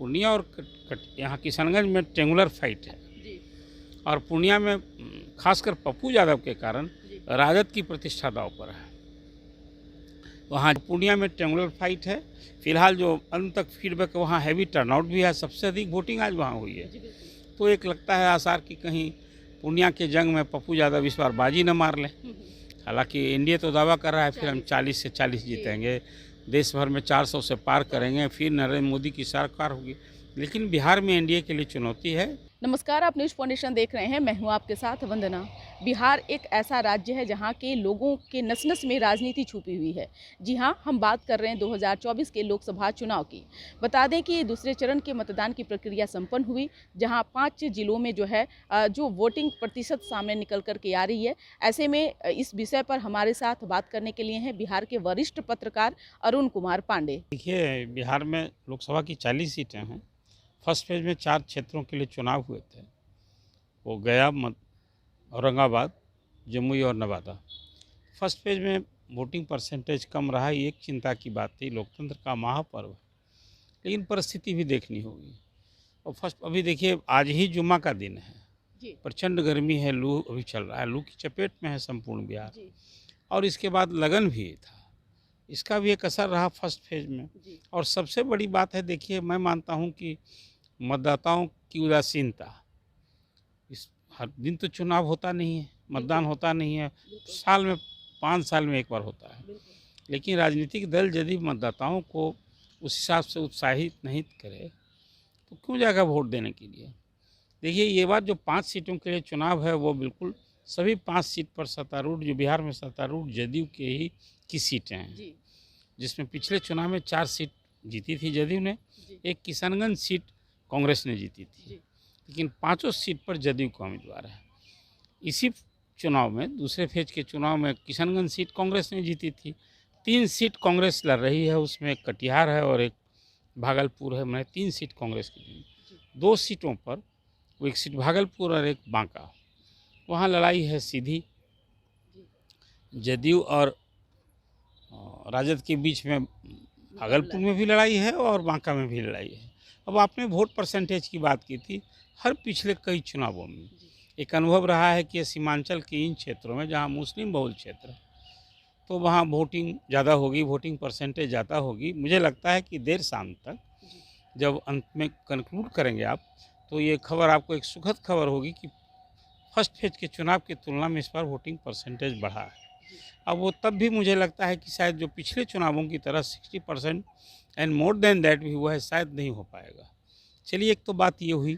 पूर्णिया और यहाँ किशनगंज में ट्रेंगुलर फाइट है जी। और पूर्णिया में खासकर पप्पू यादव के कारण जी। राजद की प्रतिष्ठा दांव पर है। वहाँ पूर्णिया में ट्रेंगुलर फाइट है। फिलहाल जो अंत तक फीडबैक वहाँ हैवी टर्नआउट भी है, सबसे अधिक वोटिंग आज वहाँ हुई है। जी, बिल्कुल। तो एक लगता है आसार कि कहीं पूर्णिया के जंग में पप्पू यादव इस बार बाजी न मार लें। हालांकि एनडीए तो दावा कर रहा है फिर हम 40 से 40 जीतेंगे, देश भर में 400 से पार करेंगे, फिर नरेंद्र मोदी की सरकार होगी। लेकिन बिहार में एनडीए के लिए चुनौती है। नमस्कार, आप न्यूज़ फाउंडेशन देख रहे हैं। मैं हूं आपके साथ वंदना। बिहार एक ऐसा राज्य है जहां के लोगों के नस-नस में राजनीति छुपी हुई है। जी हां, हम बात कर रहे हैं 2024 के लोकसभा चुनाव की। बता दें कि दूसरे चरण के मतदान की प्रक्रिया संपन्न हुई, जहां 5 जिलों में जो वोटिंग प्रतिशत सामने निकल कर के आ रही है। ऐसे में इस विषय पर हमारे साथ बात करने के लिए हैं बिहार के वरिष्ठ पत्रकार अरुण कुमार पांडे। देखिए, बिहार में लोकसभा की 40 सीटें हैं। फर्स्ट फेज में 4 क्षेत्रों के लिए चुनाव हुए थे। वो गया, औरंगाबाद, जमुई और नवादा। फर्स्ट फेज में वोटिंग परसेंटेज कम रहा, ये एक चिंता की बात थी। लोकतंत्र का महापर्व है, लेकिन परिस्थिति भी देखनी होगी। और अभी देखिए, आज ही जुम्मा का दिन है। जी। प्रचंड गर्मी है, लू अभी चल रहा है, लू की चपेट में है संपूर्ण बिहार। जी। और इसके बाद लगन भी था, इसका भी एक असर रहा फर्स्ट फेज में। जी। और सबसे बड़ी बात है, देखिए मैं मानता हूँ कि मतदाताओं की उदासीनता। इस हर दिन तो चुनाव होता नहीं है, मतदान होता नहीं है, साल में 5 साल में एक बार होता है। लेकिन राजनीतिक दल यदि मतदाताओं को उस हिसाब से उत्साहित नहीं करे तो क्यों जाएगा वोट देने के लिए। देखिए, ये बात जो 5 सीटों के लिए चुनाव है वो बिल्कुल सभी 5 सीट पर सत्तारूढ़, जो बिहार में सत्तारूढ़ जदयू के ही की सीटें हैं। जी। जिसमें पिछले चुनाव में 4 सीट जीती थी जदयू ने, जी। एक किशनगंज सीट कांग्रेस ने जीती थी। जी। लेकिन 5 सीट पर जदयू का उम्मीदवार है। इसी चुनाव में, दूसरे फेज के चुनाव में किशनगंज सीट कांग्रेस ने जीती थी। 3 सीट कांग्रेस लड़ रही है, उसमें एक कटिहार है और एक भागलपुर है। मैं 3 सीट कांग्रेस की जीती। 2 सीटों पर, वो एक सीट भागलपुर और एक बांका, वहाँ लड़ाई है सीधी जदयू और राजद के बीच में। भागलपुर में भी लड़ाई है और बांका में भी लड़ाई है। अब आपने वोट परसेंटेज की बात की थी। हर पिछले कई चुनावों में एक अनुभव रहा है कि सीमांचल के इन क्षेत्रों में जहां मुस्लिम बहुल क्षेत्र है, तो वहां वोटिंग ज़्यादा होगी, वोटिंग परसेंटेज ज़्यादा होगी। मुझे लगता है कि देर शाम तक जब अंत में कंक्लूड करेंगे आप, तो ये खबर आपको एक सुखद खबर होगी कि फर्स्ट फेज के चुनाव की तुलना में इस बार वोटिंग परसेंटेज बढ़ा है। अब वो तब भी मुझे लगता है कि शायद जो पिछले चुनावों की तरह 60% एंड मोर देन दैट भी हुआ है, शायद नहीं हो पाएगा। चलिए, एक तो बात ये हुई।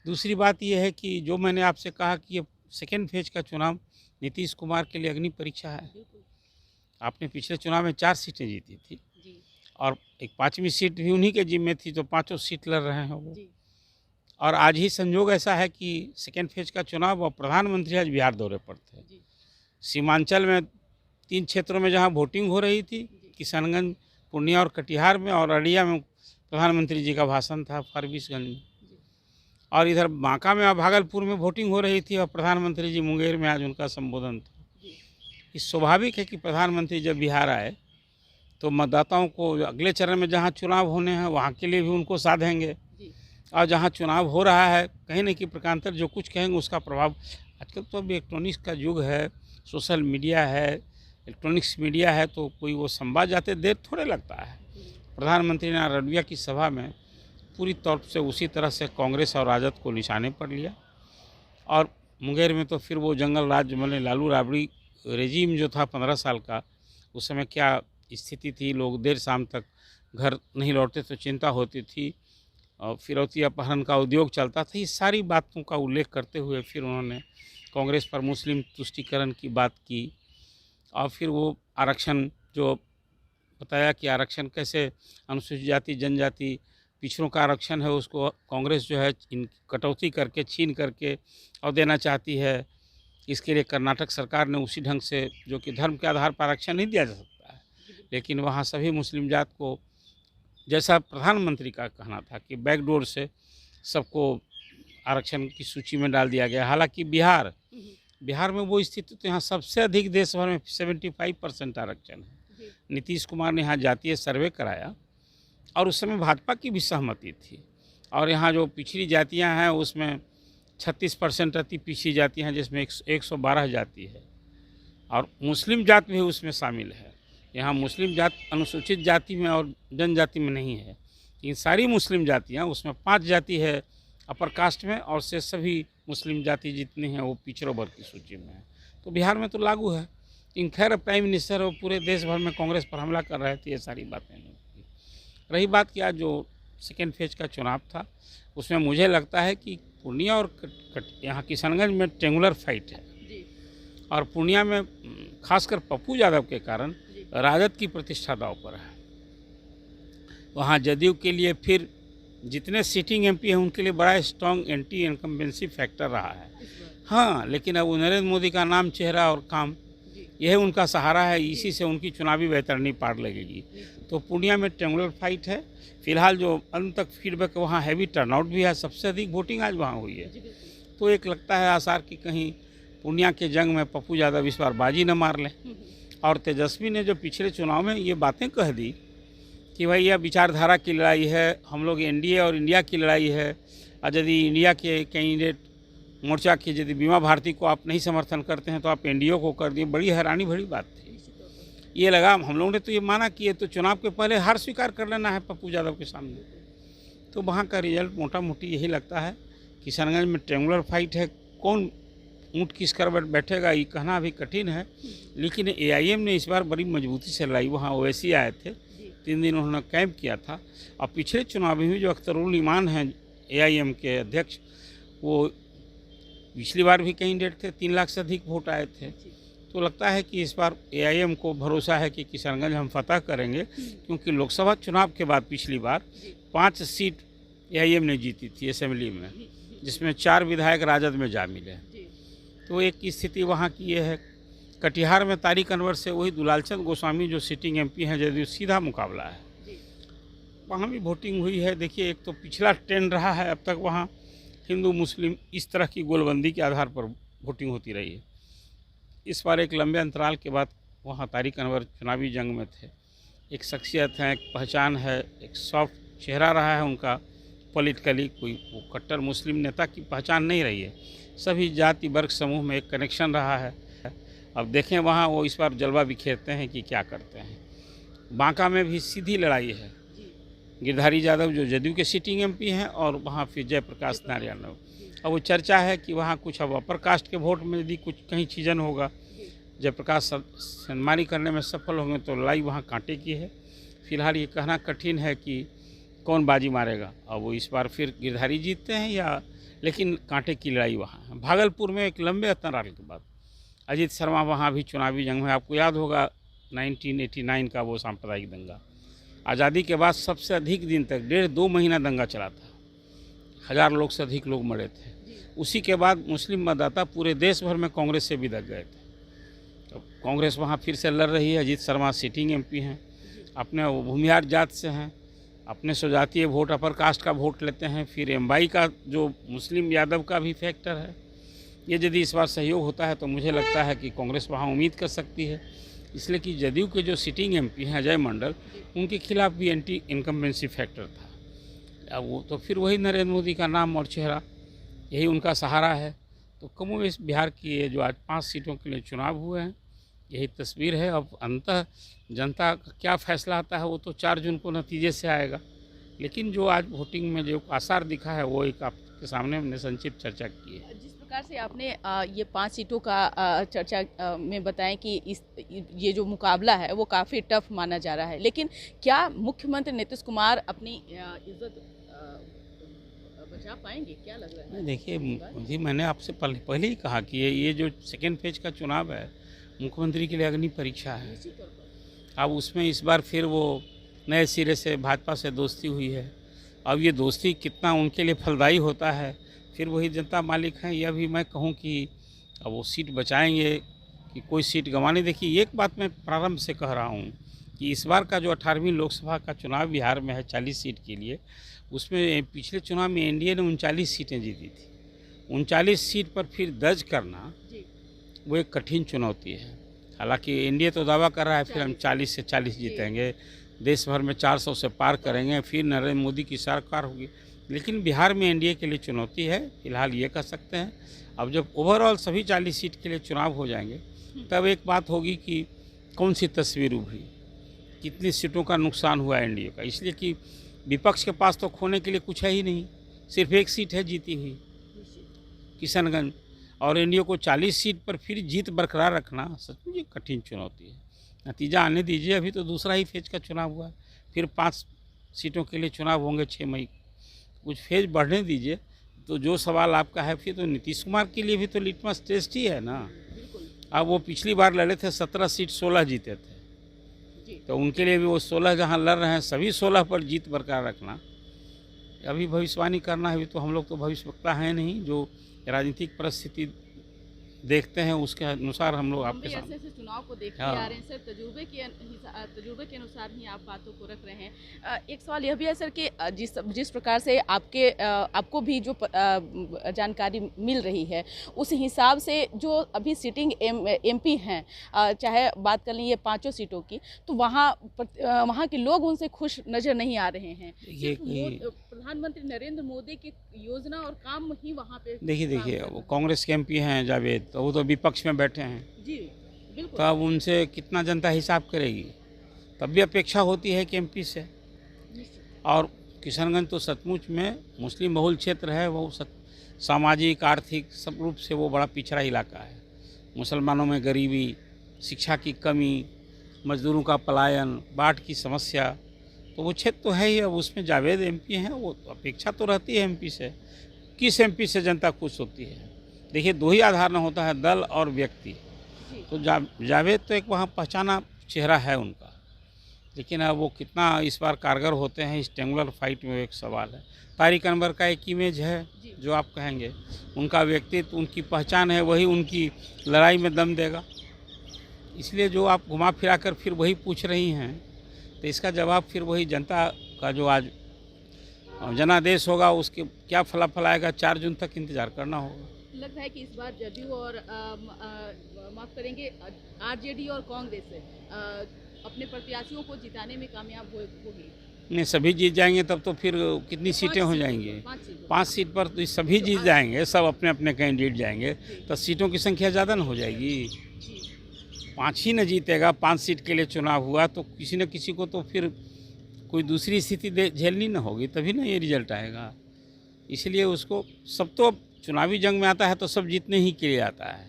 दूसरी बात ये है कि जो मैंने आपसे कहा कि ये सेकेंड फेज का चुनाव नीतीश कुमार के लिए अग्नि परीक्षा है। आपने पिछले चुनाव में 4 सीटें जीती थी और एक 5वीं सीट भी उन्हीं के जिम्मे थी, तो 5 सीट लड़ रहे हैं वो। और आज ही संजोग ऐसा है कि सेकेंड फेज का चुनाव और प्रधानमंत्री आज बिहार दौरे पर थे। सीमांचल में 3 क्षेत्रों में जहां वोटिंग हो रही थी, किशनगंज, पूर्णिया और कटिहार में, और अररिया में प्रधानमंत्री जी का भाषण था फारबिसगंज में। और इधर बांका में और भागलपुर में वोटिंग हो रही थी और प्रधानमंत्री जी मुंगेर में आज उनका संबोधन था। ये स्वाभाविक है कि प्रधानमंत्री जब बिहार आए तो मतदाताओं को अगले चरण में जहाँ चुनाव होने हैं वहाँ के लिए भी उनको साधेंगे। और जहाँ चुनाव हो रहा है, कहीं न कहीं प्रकारांतर जो कुछ कहेंगे उसका प्रभाव। आजकल तो अभी इलेक्ट्रॉनिक्स का युग है, सोशल मीडिया है, इलेक्ट्रॉनिक्स मीडिया है, तो कोई वो संवाद जाते देर थोड़े लगता है। प्रधानमंत्री ने अररिया की सभा में पूरी तौर से उसी तरह से कांग्रेस और राजद को निशाने पर लिया। और मुंगेर में तो फिर वो जंगल राज मतलब लालू राबड़ी रेजीम जो था 15 साल का, उस समय क्या स्थिति थी, लोग देर शाम तक घर नहीं लौटते तो चिंता होती थी, और फिरौती अपहरण का उद्योग चलता था। ये सारी बातों का उल्लेख करते हुए फिर उन्होंने कांग्रेस पर मुस्लिम तुष्टीकरण की बात की। और फिर वो आरक्षण जो बताया कि आरक्षण कैसे अनुसूचित जाति जनजाति पिछड़ों का आरक्षण है, उसको कांग्रेस जो है इन कटौती करके छीन करके और देना चाहती है। इसके लिए कर्नाटक सरकार ने उसी ढंग से, जो कि धर्म के आधार पर आरक्षण नहीं दिया जा सकता है, लेकिन वहाँ सभी मुस्लिम जात को, जैसा प्रधानमंत्री का कहना था कि बैकडोर से सबको आरक्षण की सूची में डाल दिया गया। हालांकि बिहार में वो स्थिति तो यहाँ सबसे अधिक देश भर में 75% आरक्षण है। नीतीश कुमार ने यहाँ जातीय सर्वे कराया और उस समय भाजपा की भी सहमति थी। और यहाँ जो पिछड़ी जातियाँ हैं उसमें 36% अति पिछड़ी जातियाँ हैं, जिसमें 112 जाति है और मुस्लिम जात भी उसमें शामिल है। यहाँ मुस्लिम जात अनुसूचित जाति में और जनजाति में नहीं है। इन सारी मुस्लिम जातियाँ, उसमें 5 जाति है अपर कास्ट में और से सभी मुस्लिम जाति जितनी हैं वो पिछड़ों वर्ग की सूची में है। तो बिहार में तो लागू है। इन खैर प्राइम मिनिस्टर और पूरे देश भर में कांग्रेस पर हमला कर रहे थे, ये सारी बातें नहीं थी। रही बात कि आज जो सेकेंड फेज का चुनाव था उसमें मुझे लगता है कि पूर्णिया और यहाँ किशनगंज में ट्रेंगुलर फाइट है और पूर्णिया में खासकर पप्पू यादव के कारण राजद की प्रतिष्ठा दांव पर है। वहाँ जदयू के लिए फिर जितने सिटिंग एमपी हैं उनके लिए बड़ा स्ट्रॉन्ग एंटी इनकम्बेंसी फैक्टर रहा है। हाँ, लेकिन अब नरेंद्र मोदी का नाम, चेहरा और काम यह उनका सहारा है, इसी से उनकी चुनावी बेहतरनी पार लगेगी। तो पूर्णिया में ट्रेंगुलर फाइट है। फिलहाल जो अंत तक फीडबैक वहाँ हैवी टर्नआउट भी है, सबसे अधिक वोटिंग आज वहाँ हुई है। तो एक लगता है आसार कि कहीं पूर्णिया के जंग में पप्पू यादव इस बार बाजी न मार लें। और तेजस्वी ने जो पिछले चुनाव में ये बातें कह दी कि भाई यह विचारधारा की लड़ाई है, हम लोग एनडीए और इंडिया की लड़ाई है, और यदि इंडिया के कैंडिडेट मोर्चा की यदि बीमा भारती को आप नहीं समर्थन करते हैं तो आप एनडीए को कर दिए। बड़ी हैरानी भरी बात थी। ये लगा, हम लोगों ने तो ये माना कि ये तो चुनाव के पहले हार स्वीकार कर लेना है पप्पू यादव के सामने। तो वहाँ का रिजल्ट मोटा मोटी यही लगता है। किशनगंज में ट्रेंगुलर फाइट है, कौन ऊँट किस कर बैठेगा ये कहना अभी कठिन है। लेकिन एआईएम ने इस बार बड़ी मजबूती से लड़ाई। वहाँ ओवैसी आए थे, 3 दिन उन्होंने कैंप किया था। और पिछले चुनाव में भी जो अख्तरुल ईमान हैं एआईएम के अध्यक्ष, वो पिछली बार भी कैंडिडेट थे, 3 लाख से अधिक वोट आए थे। तो लगता है कि इस बार एआईएम को भरोसा है कि किशनगंज हम फतह करेंगे, क्योंकि लोकसभा चुनाव के बाद पिछली बार 5 सीट एआईएम ने जीती थी असेंबली में, जिसमें 4 विधायक राजद में जा मिले। तो एक स्थिति वहाँ की ये है। कटिहार में तारिक अनवर से वही दुलालचंद गोस्वामी जो सिटिंग एमपी हैं, जदयू सीधा मुकाबला है। वहाँ भी वोटिंग हुई है। देखिए, एक तो पिछला ट्रेंड रहा है अब तक वहाँ हिंदू मुस्लिम इस तरह की गोलबंदी के आधार पर वोटिंग होती रही है। इस बार एक लंबे अंतराल के बाद वहाँ तारिक अनवर चुनावी जंग में थे। एक शख्सियत है, एक पहचान है, एक सॉफ्ट चेहरा रहा है उनका पॉलिटिकली। कोई वो कट्टर मुस्लिम नेता की पहचान नहीं रही है। सभी जाति वर्ग समूह में एक कनेक्शन रहा है। अब देखें वहाँ वो इस बार जलवा बिखेरते हैं कि क्या करते हैं। बांका में भी सीधी लड़ाई है। गिरधारी यादव जो जदयू के सिटिंग एमपी हैं और वहाँ फिर जयप्रकाश नारायण। अब वो चर्चा है कि वहाँ कुछ अब अपर कास्ट के वोट में यदि कुछ कहीं चीजन होगा, जयप्रकाश सम्मानी करने में सफल होंगे तो लड़ाई वहाँ कांटे की है। फिलहाल ये कहना कठिन है कि कौन बाजी मारेगा। और वो इस बार फिर गिरधारी जीतते हैं या, लेकिन कांटे की लड़ाई वहाँ है। भागलपुर में एक लंबे अंतराल के बाद अजीत शर्मा वहाँ भी चुनावी जंग में, आपको याद होगा 1989 का वो सांप्रदायिक दंगा। आज़ादी के बाद सबसे अधिक दिन तक 1.5-2 महीना दंगा चला था, 1000 लोग से अधिक लोग मरे थे। उसी के बाद मुस्लिम मतदाता पूरे देश भर में कांग्रेस से बिदक गए थे। तो कांग्रेस वहाँ फिर से लड़ रही है। अजीत शर्मा सिटिंग एमपी हैं, अपने भूमिहार जात से हैं, अपने स्वजातीय वोट अपर कास्ट का वोट लेते हैं। फिर एमवाई का जो मुस्लिम यादव का भी फैक्टर है। ये यदि इस बार सहयोग होता है तो मुझे लगता है कि कांग्रेस वहाँ उम्मीद कर सकती है, इसलिए कि जदयू के जो सिटिंग एमपी हैं अजय मंडल, उनके खिलाफ भी एंटी इनकम्बेंसी फैक्टर था। अब वो तो फिर वही नरेंद्र मोदी का नाम और चेहरा, यही उनका सहारा है। तो कमोवेश बिहार की ये जो आज 5 सीटों के लिए चुनाव हुए हैं, यही तस्वीर है। अब अंततः जनता का क्या फैसला आता है वो तो 4 जून को नतीजे से आएगा। लेकिन जो आज वोटिंग में जो आसार दिखा है वो एक आपके सामने हमने संक्षिप्त चर्चा की है। जिस प्रकार से आपने ये 5 सीटों का चर्चा में बताएं कि ये जो मुकाबला है वो काफ़ी टफ माना जा रहा है, लेकिन क्या मुख्यमंत्री नीतीश कुमार अपनी इज्जत बचा पाएंगे, क्या लग रहा है? देखिए जी, मैंने आपसे पहले ही कहा कि ये जो सेकेंड फेज का चुनाव है मुख्यमंत्री के लिए अग्नि परीक्षा है। अब उसमें इस बार फिर वो नए सिरे से भाजपा से दोस्ती हुई है। अब ये दोस्ती कितना उनके लिए फलदायी होता है, फिर वही जनता मालिक हैं। यह भी मैं कहूँ कि अब वो सीट बचाएंगे कि कोई सीट गंवाने। देखिए, एक बात मैं प्रारंभ से कह रहा हूँ कि इस बार का जो 18वीं लोकसभा का चुनाव बिहार में है 40 सीट के लिए, उसमें पिछले चुनाव में एनडीए ने 39 सीटें जीती थी। 39 सीट पर फिर दर्ज करना वो एक कठिन चुनौती है। हालांकि एनडीए तो दावा कर रहा है फिर हम 40 से 40 जीतेंगे, देश भर में 400 से पार करेंगे, फिर नरेंद्र मोदी की सरकार होगी। लेकिन बिहार में एनडीए के लिए चुनौती है, फिलहाल ये कह सकते हैं। अब जब ओवरऑल सभी 40 सीट के लिए चुनाव हो जाएंगे तब एक बात होगी कि कौन सी तस्वीर उभरी, कितनी सीटों का नुकसान हुआ एनडीए का। इसलिए कि विपक्ष के पास तो खोने के लिए कुछ है ही नहीं, सिर्फ एक सीट है जीती हुई, किशनगंज, और एनडीए को 40 सीट पर फिर जीत बरकरार रखना सचमुच एक कठिन चुनौती है। नतीजा आने दीजिए, अभी तो दूसरा ही फेज का चुनाव हुआ है, फिर 5 सीटों के लिए चुनाव होंगे 6 मई को। कुछ फेज बढ़ने दीजिए। तो जो सवाल आपका है, फिर तो नीतीश कुमार के लिए भी तो लिटमस टेस्ट ही है ना। अब वो पिछली बार लड़े थे 17 सीट 16 जीते थे, तो उनके लिए भी वो 16 जहाँ लड़ रहे हैं सभी 16 पर जीत बरकरार रखना। अभी भविष्यवाणी करना है, अभी तो हम लोग तो भविष्यवक्ता हैं नहीं, जो राजनीतिक परिस्थिति देखते हैं उसके अनुसार हम लोग आपके सामने ऐसे चुनाव को देखते आ रहे हैं सर। तजुर्बे के अनुसार ही आप बातों को रख रहे हैं। एक सवाल यह भी है सर कि जिस प्रकार से आपको भी जो जानकारी मिल रही है, उस हिसाब से जो अभी सिटिंग एमपी हैं, चाहे बात कर लें ये 5 सीटों की, तो वहाँ के लोग उनसे खुश नज़र नहीं आ रहे हैं। प्रधानमंत्री नरेंद्र मोदी की योजना और काम ही वहाँ पे देखिए वो कांग्रेस के एमपी हैं जावेद, तो वो तो विपक्ष में बैठे हैं जी, बिल्कुल। तो अब उनसे कितना जनता हिसाब करेगी, तब भी अपेक्षा होती है कि एमपी से। और किशनगंज तो सचमुच में मुस्लिम बहुल क्षेत्र है, वो सामाजिक आर्थिक सब रूप से वो बड़ा पिछड़ा इलाका है। मुसलमानों में गरीबी, शिक्षा की कमी, मजदूरों का पलायन, बाढ़ की समस्या, तो वो क्षेत्र तो है ही। अब उसमें जावेद एमपी हैं, वो अपेक्षा तो रहती है एमपी से। किस एमपी से जनता खुश होती है? देखिए, 2 ही आधार न होता है, दल और व्यक्ति। तो जावेद तो एक वहाँ पहचाना चेहरा है उनका, लेकिन अब वो कितना इस बार कारगर होते हैं इस टेंगुलर फाइट में, एक सवाल है। तारिक अनवर का एक इमेज है जो आप कहेंगे, उनका व्यक्तित्व, उनकी पहचान है, वही उनकी लड़ाई में दम देगा। इसलिए जो आप घुमा फिरा कर फिर वही पूछ रही हैं, तो इसका जवाब फिर वही जनता का जो आज जनादेश होगा उसके क्या फलाफल आएगा, 4 जून तक इंतजार करना होगा। लग रहा है कि इस बार जदयू और माफ करेंगे आरजेडी और कांग्रेस अपने प्रत्याशियों को जिताने में कामयाब होगी। नहीं, सभी जीत जाएंगे तब तो फिर कितनी सीटें हो जाएंगी? 5 सीट पर तो सभी जीत जाएंगे, सब अपने अपने कैंडिडेट जाएंगे, तो सीटों की संख्या ज़्यादा न हो जाएगी। 5 ही न जीतेगा, 5 सीट के लिए चुनाव हुआ तो किसी न किसी को तो फिर कोई दूसरी स्थिति झेलनी न होगी, तभी ना ये रिजल्ट आएगा। इसलिए उसको सब तो चुनावी जंग में आता है तो सब जीतने ही के लिए आता है,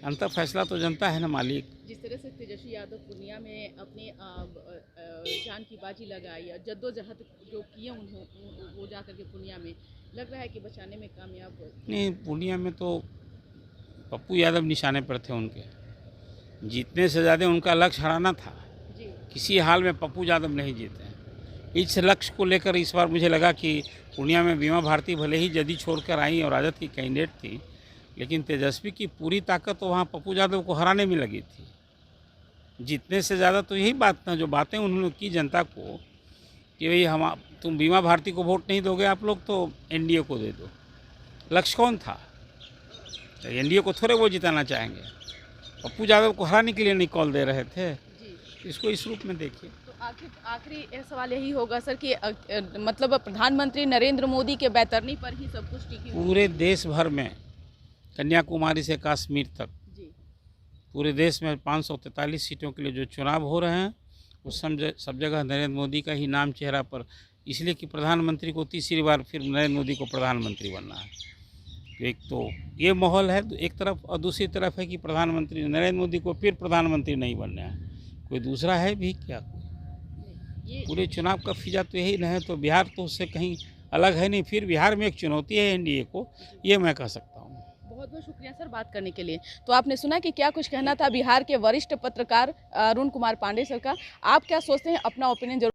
अंतर फैसला तो जनता है ना मालिक। जिस तरह से तेजस्वी यादव पूर्णिया में अपनी जान की बाजी लगाई और जद्दोजहद जो किए वो जा करके पूर्णिया में, लग रहा है कि बचाने में कामयाब हो। नहीं, पूर्णिया में तो पप्पू यादव निशाने पर थे उनके, जीतने से ज़्यादा उनका लक्ष्य हराना था। किसी हाल में पप्पू यादव नहीं जीते। इस लक्ष्य को लेकर इस बार मुझे लगा कि पूर्णिया में बीमा भारती भले ही जदी छोड़कर आई और राजद की कैंडिडेट थी, लेकिन तेजस्वी की पूरी ताकत तो वहाँ पप्पू यादव को हराने में लगी थी। जीतने से ज़्यादा तो यही बात था, जो बातें उन्होंने की जनता को कि भाई तुम बीमा भारती को वोट नहीं दोगे आप लोग तो एनडीए को दे दो। लक्ष्य कौन था? तो एनडीए को थोड़े वो जिताना चाहेंगे, पप्पू यादव को हराने के लिए नहीं कॉल दे रहे थे। इसको इस रूप में देखिए। तो आखिरी सवाल यही होगा सर कि मतलब प्रधानमंत्री नरेंद्र मोदी के बैतरनी पर ही सब कुछ टिकी हुई। पूरे देश भर में, कन्याकुमारी से कश्मीर तक पूरे देश में 543 सीटों के लिए जो चुनाव हो रहे हैं, वो सब जगह नरेंद्र मोदी का ही नाम चेहरा पर, इसलिए कि प्रधानमंत्री को तीसरी बार फिर नरेंद्र मोदी को प्रधानमंत्री बनना है। तो एक तो ये माहौल है एक तरफ, और दूसरी तरफ है कि प्रधानमंत्री नरेंद्र मोदी को फिर प्रधानमंत्री नहीं बनना है, कोई दूसरा है भी क्या? पूरे चुनाव का फिजा तो यही नहीं है, तो बिहार तो उससे कहीं अलग है नहीं। फिर बिहार में एक चुनौती है एनडीए को, ये मैं कह सकता हूँ। बहुत बहुत शुक्रिया सर बात करने के लिए। तो आपने सुना कि क्या कुछ कहना था बिहार के वरिष्ठ पत्रकार अरुण कुमार पांडे सर का। आप क्या सोचते हैं, अपना ओपिनियन जरूर